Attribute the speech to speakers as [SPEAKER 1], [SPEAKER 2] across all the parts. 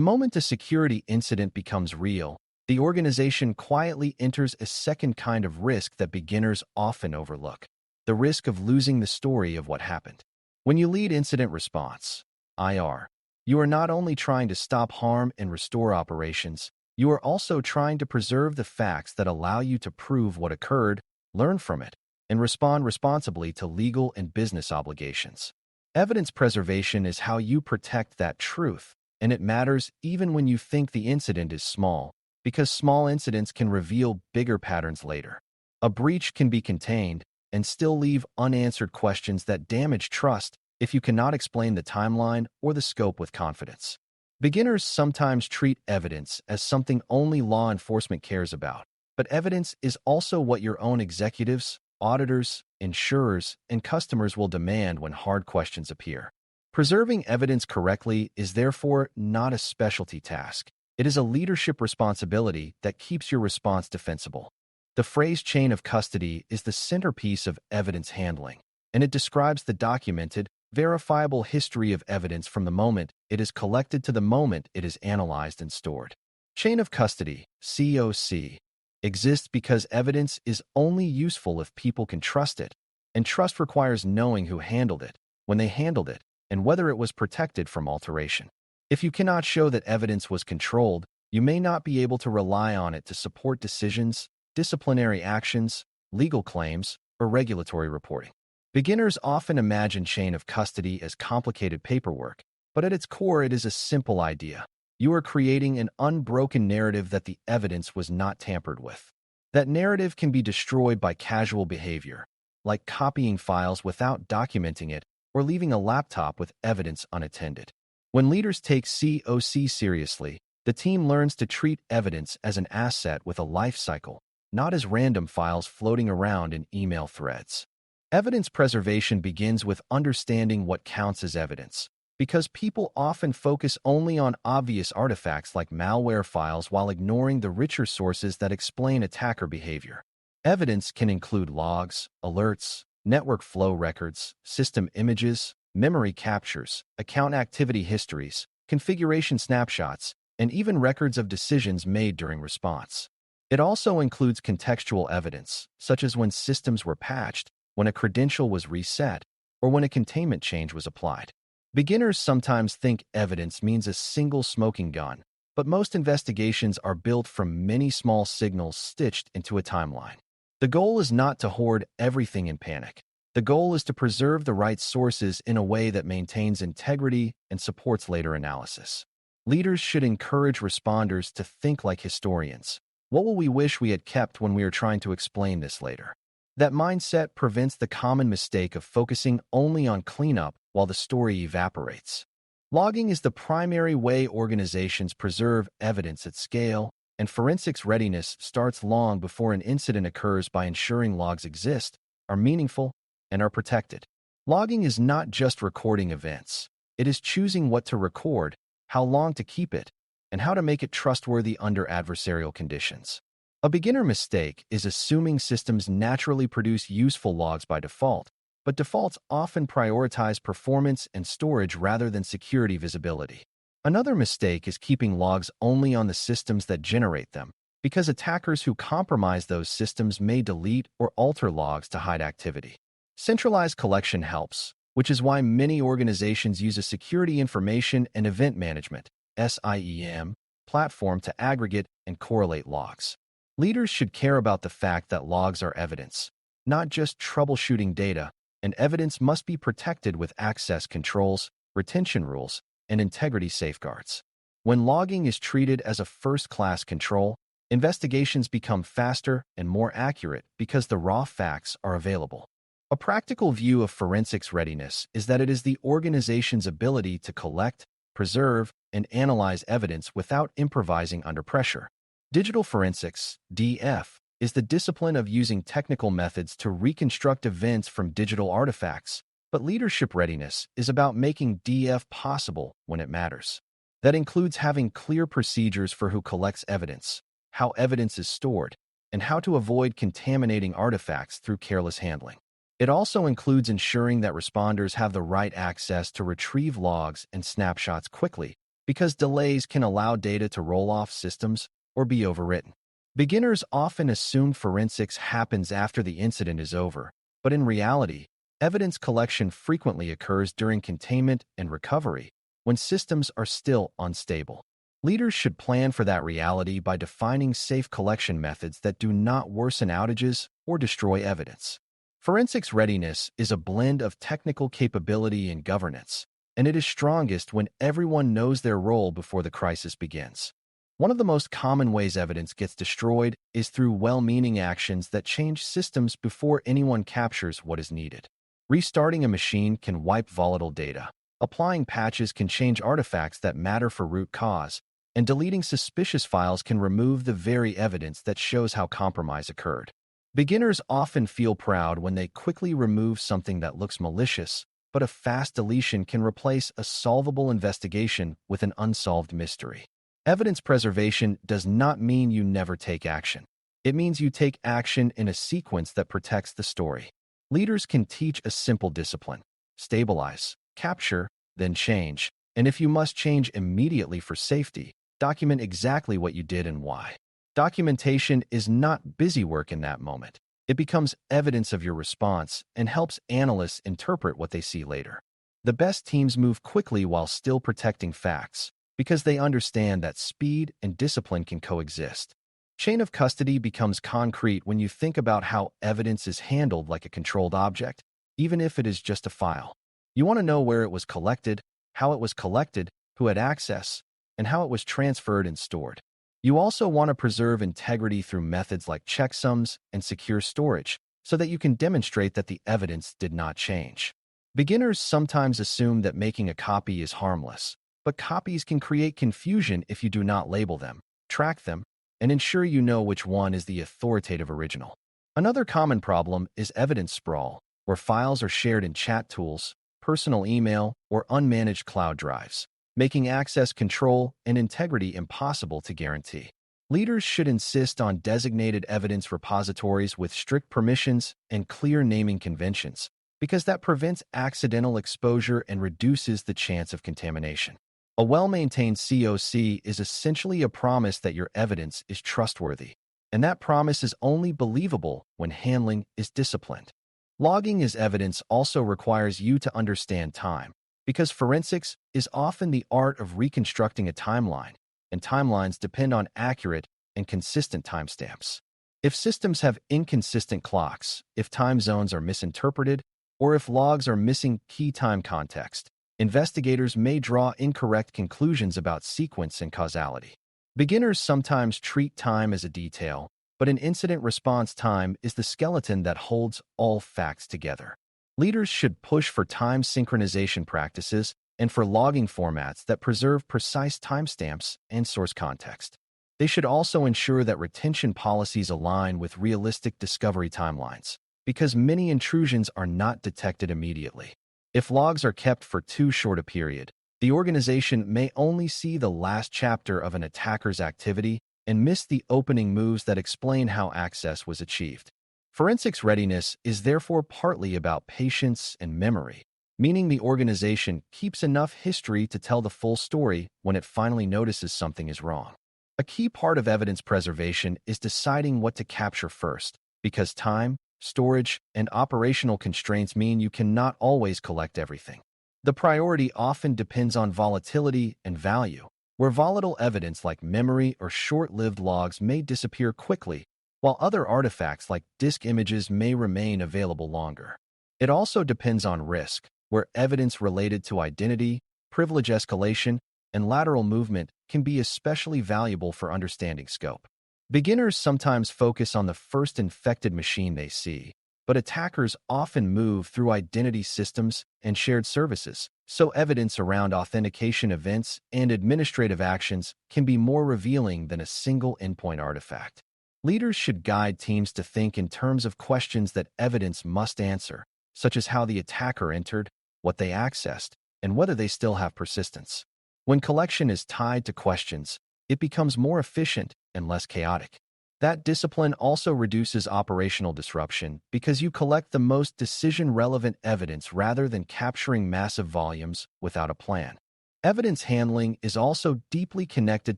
[SPEAKER 1] The moment a security incident becomes real, the organization quietly enters a second kind of risk that beginners often overlook: the risk of losing the story of what happened. When you lead incident response, IR, you are not only trying to stop harm and restore operations, you are also trying to preserve the facts that allow you to prove what occurred, learn from it, and respond responsibly to legal and business obligations. Evidence preservation is how you protect that truth, and it matters even when you think the incident is small, because small incidents can reveal bigger patterns later. A breach can be contained and still leave unanswered questions that damage trust if you cannot explain the timeline or the scope with confidence. Beginners sometimes treat evidence as something only law enforcement cares about, but evidence is also what your own executives, auditors, insurers, and customers will demand when hard questions appear. Preserving evidence correctly is therefore not a specialty task. It is a leadership responsibility that keeps your response defensible. The phrase chain of custody is the centerpiece of evidence handling, and it describes the documented, verifiable history of evidence from the moment it is collected to the moment it is analyzed and stored. Chain of custody, COC, exists because evidence is only useful if people can trust it, and trust requires knowing who handled it, when they handled it, and whether it was protected from alteration. If you cannot show that evidence was controlled, you may not be able to rely on it to support decisions, disciplinary actions, legal claims, or regulatory reporting. Beginners often imagine chain of custody as complicated paperwork, but at its core it is a simple idea. You are creating an unbroken narrative that the evidence was not tampered with. That narrative can be destroyed by casual behavior, like copying files without documenting it or leaving a laptop with evidence unattended. When leaders take COC seriously, the team learns to treat evidence as an asset with a life cycle, not as random files floating around in email threads. Evidence preservation begins with understanding what counts as evidence, because people often focus only on obvious artifacts like malware files while ignoring the richer sources that explain attacker behavior. Evidence can include logs, alerts, network flow records, system images, memory captures, account activity histories, configuration snapshots, and even records of decisions made during response. It also includes contextual evidence, such as when systems were patched, when a credential was reset, or when a containment change was applied. Beginners sometimes think evidence means a single smoking gun, but most investigations are built from many small signals stitched into a timeline. The goal is not to hoard everything in panic. The goal is to preserve the right sources in a way that maintains integrity and supports later analysis. Leaders should encourage responders to think like historians. What will we wish we had kept when we are trying to explain this later? That mindset prevents the common mistake of focusing only on cleanup while the story evaporates. Logging is the primary way organizations preserve evidence at scale, and forensics readiness starts long before an incident occurs by ensuring logs exist, are meaningful, and are protected. Logging is not just recording events. It is choosing what to record, how long to keep it, and how to make it trustworthy under adversarial conditions. A beginner mistake is assuming systems naturally produce useful logs by default, but defaults often prioritize performance and storage rather than security visibility. Another mistake is keeping logs only on the systems that generate them, because attackers who compromise those systems may delete or alter logs to hide activity. Centralized collection helps, which is why many organizations use a security information and event management (SIEM) platform to aggregate and correlate logs. Leaders should care about the fact that logs are evidence, not just troubleshooting data, and evidence must be protected with access controls, retention rules, and integrity safeguards. When logging is treated as a first-class control, investigations become faster and more accurate because the raw facts are available. A practical view of forensics readiness is that it is the organization's ability to collect, preserve, and analyze evidence without improvising under pressure. Digital forensics, DF, is the discipline of using technical methods to reconstruct events from digital artifacts, but leadership readiness is about making DF possible when it matters. That includes having clear procedures for who collects evidence, how evidence is stored, and how to avoid contaminating artifacts through careless handling. It also includes ensuring that responders have the right access to retrieve logs and snapshots quickly, because delays can allow data to roll off systems or be overwritten. Beginners often assume forensics happens after the incident is over, but in reality, evidence collection frequently occurs during containment and recovery when systems are still unstable. Leaders should plan for that reality by defining safe collection methods that do not worsen outages or destroy evidence. Forensics readiness is a blend of technical capability and governance, and it is strongest when everyone knows their role before the crisis begins. One of the most common ways evidence gets destroyed is through well-meaning actions that change systems before anyone captures what is needed. Restarting a machine can wipe volatile data. Applying patches can change artifacts that matter for root cause, and deleting suspicious files can remove the very evidence that shows how compromise occurred. Beginners often feel proud when they quickly remove something that looks malicious, but a fast deletion can replace a solvable investigation with an unsolved mystery. Evidence preservation does not mean you never take action. It means you take action in a sequence that protects the story. Leaders can teach a simple discipline: stabilize, capture, then change. And if you must change immediately for safety, document exactly what you did and why. Documentation is not busy work in that moment. It becomes evidence of your response and helps analysts interpret what they see later. The best teams move quickly while still protecting facts, because they understand that speed and discipline can coexist. Chain of custody becomes concrete when you think about how evidence is handled like a controlled object, even if it is just a file. You want to know where it was collected, how it was collected, who had access, and how it was transferred and stored. You also want to preserve integrity through methods like checksums and secure storage, so that you can demonstrate that the evidence did not change. Beginners sometimes assume that making a copy is harmless, but copies can create confusion if you do not label them, track them, and ensure you know which one is the authoritative original. Another common problem is evidence sprawl, where files are shared in chat tools, personal email, or unmanaged cloud drives, making access control and integrity impossible to guarantee. Leaders should insist on designated evidence repositories with strict permissions and clear naming conventions, because that prevents accidental exposure and reduces the chance of contamination. A well-maintained COC is essentially a promise that your evidence is trustworthy, and that promise is only believable when handling is disciplined. Logging as evidence also requires you to understand time, because forensics is often the art of reconstructing a timeline, and timelines depend on accurate and consistent timestamps. If systems have inconsistent clocks, if time zones are misinterpreted, or if logs are missing key time context, investigators may draw incorrect conclusions about sequence and causality. Beginners sometimes treat time as a detail, but an incident response time is the skeleton that holds all facts together. Leaders should push for time synchronization practices and for logging formats that preserve precise timestamps and source context. They should also ensure that retention policies align with realistic discovery timelines, because many intrusions are not detected immediately. If logs are kept for too short a period, the organization may only see the last chapter of an attacker's activity and miss the opening moves that explain how access was achieved. Forensics readiness is therefore partly about patience and memory, meaning the organization keeps enough history to tell the full story when it finally notices something is wrong. A key part of evidence preservation is deciding what to capture first, because time, storage, and operational constraints mean you cannot always collect everything. The priority often depends on volatility and value, where volatile evidence like memory or short-lived logs may disappear quickly, while other artifacts like disk images may remain available longer. It also depends on risk, where evidence related to identity, privilege escalation, and lateral movement can be especially valuable for understanding scope. Beginners sometimes focus on the first infected machine they see, but attackers often move through identity systems and shared services, so evidence around authentication events and administrative actions can be more revealing than a single endpoint artifact. Leaders should guide teams to think in terms of questions that evidence must answer, such as how the attacker entered, what they accessed, and whether they still have persistence. When collection is tied to questions, it becomes more efficient and less chaotic. That discipline also reduces operational disruption because you collect the most decision-relevant evidence rather than capturing massive volumes without a plan. Evidence handling is also deeply connected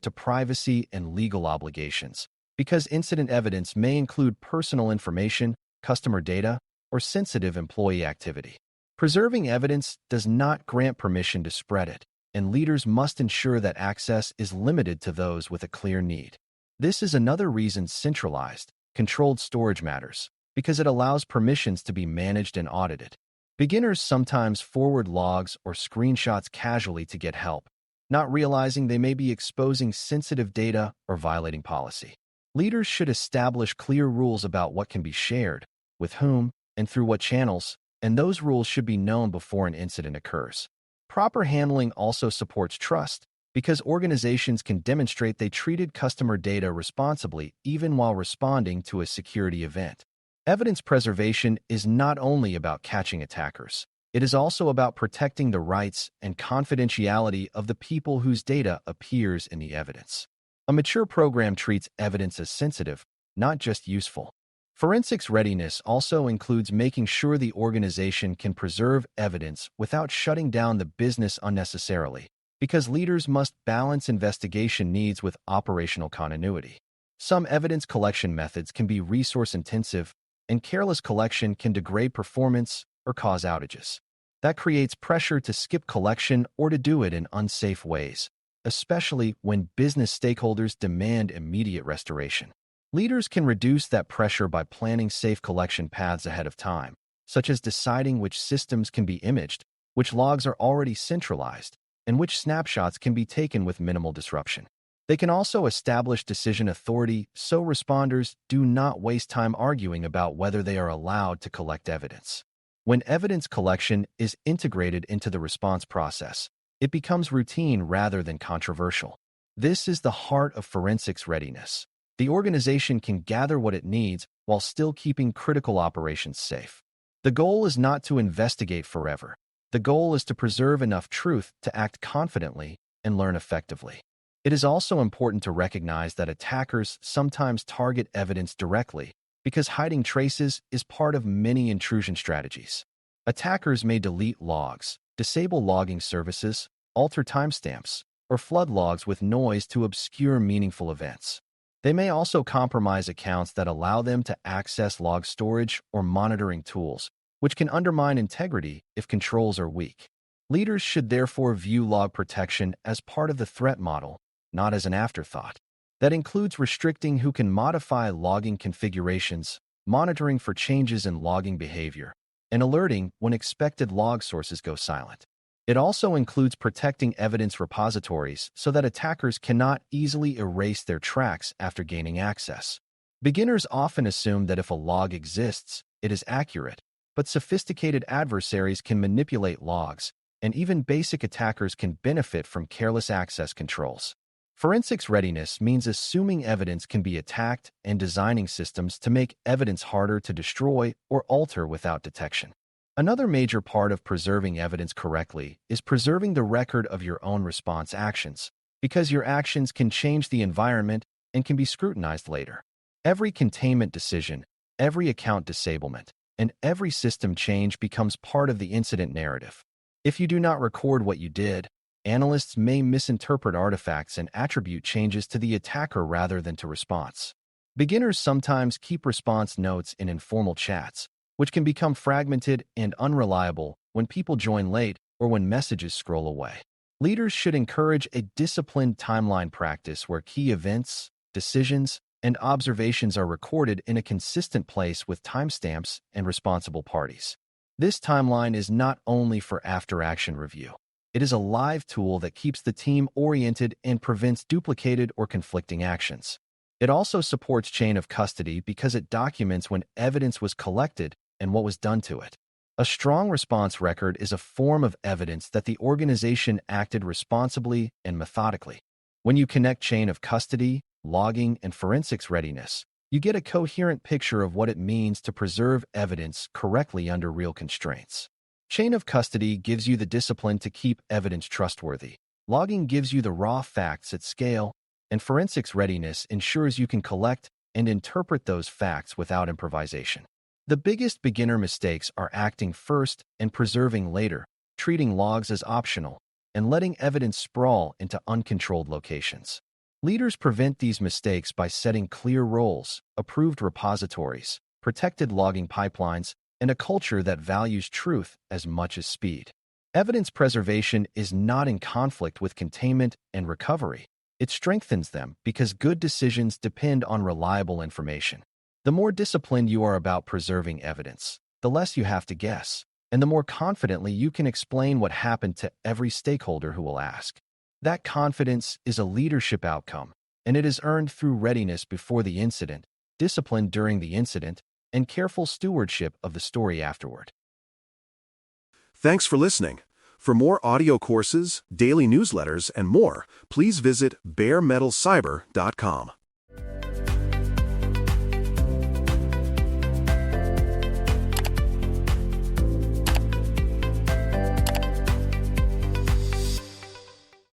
[SPEAKER 1] to privacy and legal obligations, because incident evidence may include personal information, customer data, or sensitive employee activity. Preserving evidence does not grant permission to spread it, and leaders must ensure that access is limited to those with a clear need. This is another reason centralized, controlled storage matters, because it allows permissions to be managed and audited. Beginners sometimes forward logs or screenshots casually to get help, not realizing they may be exposing sensitive data or violating policy. Leaders should establish clear rules about what can be shared, with whom, and through what channels, and those rules should be known before an incident occurs. Proper handling also supports trust, because organizations can demonstrate they treated customer data responsibly even while responding to a security event. Evidence preservation is not only about catching attackers. It is also about protecting the rights and confidentiality of the people whose data appears in the evidence. A mature program treats evidence as sensitive, not just useful. Forensics readiness also includes making sure the organization can preserve evidence without shutting down the business unnecessarily, because leaders must balance investigation needs with operational continuity. Some evidence collection methods can be resource-intensive, and careless collection can degrade performance or cause outages. That creates pressure to skip collection or to do it in unsafe ways, especially when business stakeholders demand immediate restoration. Leaders can reduce that pressure by planning safe collection paths ahead of time, such as deciding which systems can be imaged, which logs are already centralized, and which snapshots can be taken with minimal disruption. They can also establish decision authority so responders do not waste time arguing about whether they are allowed to collect evidence. When evidence collection is integrated into the response process, it becomes routine rather than controversial. This is the heart of forensics readiness. The organization can gather what it needs while still keeping critical operations safe. The goal is not to investigate forever. The goal is to preserve enough truth to act confidently and learn effectively. It is also important to recognize that attackers sometimes target evidence directly because hiding traces is part of many intrusion strategies. Attackers may delete logs, disable logging services, alter timestamps, or flood logs with noise to obscure meaningful events. They may also compromise accounts that allow them to access log storage or monitoring tools, which can undermine integrity if controls are weak. Leaders should therefore view log protection as part of the threat model, not as an afterthought. That includes restricting who can modify logging configurations, monitoring for changes in logging behavior, and alerting when expected log sources go silent. It also includes protecting evidence repositories so that attackers cannot easily erase their tracks after gaining access. Beginners often assume that if a log exists, it is accurate, but sophisticated adversaries can manipulate logs, and even basic attackers can benefit from careless access controls. Forensics readiness means assuming evidence can be attacked and designing systems to make evidence harder to destroy or alter without detection. Another major part of preserving evidence correctly is preserving the record of your own response actions, because your actions can change the environment and can be scrutinized later. Every containment decision, every account disablement, and every system change becomes part of the incident narrative. If you do not record what you did, analysts may misinterpret artifacts and attribute changes to the attacker rather than to response. Beginners sometimes keep response notes in informal chats, which can become fragmented and unreliable when people join late or when messages scroll away. Leaders should encourage a disciplined timeline practice where key events, decisions, and observations are recorded in a consistent place with timestamps and responsible parties. This timeline is not only for after-action review. It is a live tool that keeps the team oriented and prevents duplicated or conflicting actions. It also supports chain of custody because it documents when evidence was collected and what was done to it. A strong response record is a form of evidence that the organization acted responsibly and methodically. When you connect chain of custody, logging, and forensics readiness, you get a coherent picture of what it means to preserve evidence correctly under real constraints. Chain of custody gives you the discipline to keep evidence trustworthy. Logging gives you the raw facts at scale, and forensics readiness ensures you can collect and interpret those facts without improvisation. The biggest beginner mistakes are acting first and preserving later, treating logs as optional, and letting evidence sprawl into uncontrolled locations. Leaders prevent these mistakes by setting clear roles, approved repositories, protected logging pipelines, and a culture that values truth as much as speed. Evidence preservation is not in conflict with containment and recovery. It strengthens them because good decisions depend on reliable information. The more disciplined you are about preserving evidence, the less you have to guess, and the more confidently you can explain what happened to every stakeholder who will ask. That confidence is a leadership outcome, and it is earned through readiness before the incident, discipline during the incident, and careful stewardship of the story afterward.
[SPEAKER 2] Thanks for listening. For more audio courses, daily newsletters, and more, please visit BareMetalCyber.com.